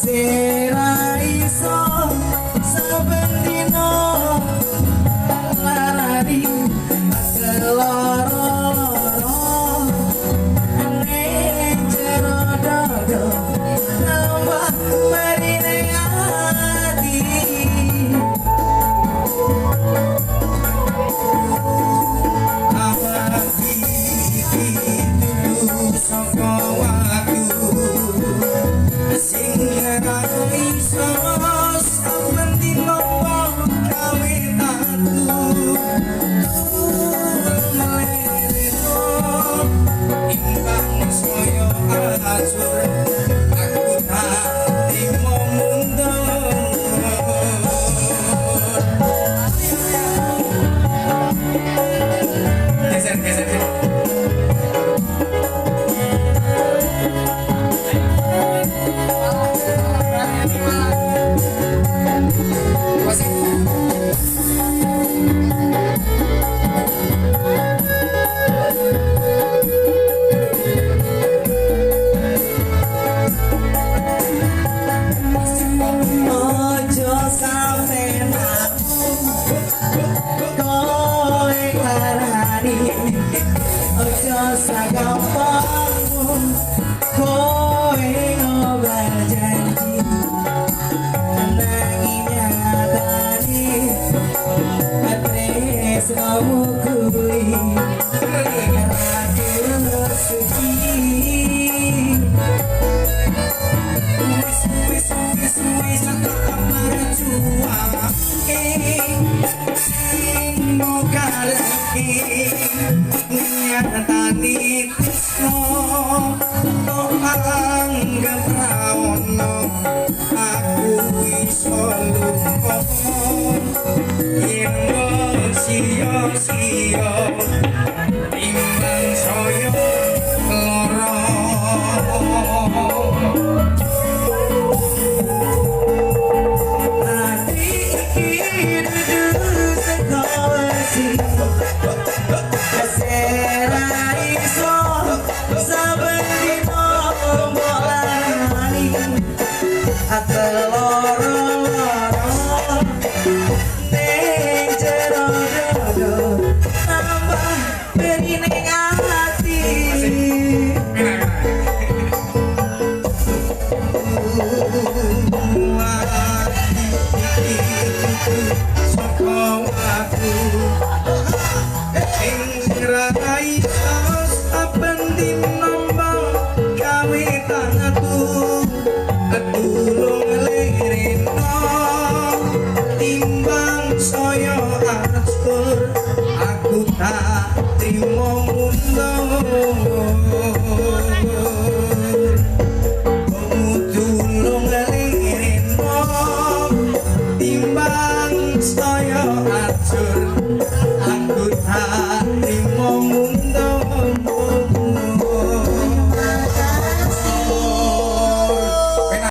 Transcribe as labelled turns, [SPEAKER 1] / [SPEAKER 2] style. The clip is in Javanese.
[SPEAKER 1] Sira iso saben dino larani seloro ning jero dada nambah marine ati awaki dulu saka waktu sing ora iso sampeyan dino gawe tatu imbang saya ajur aku tak trimo mundur geser ojo sampe aku kowe ngarani ojo sagampangmu kowe ngobar janji nanging nyatane tresnomu kuwi ratu suci wis tak marjuang sing mogalake nyatani tresno kok anggap ra ono aku iso lupa yen sia-sia timbang saya lara aku tak trimo mundur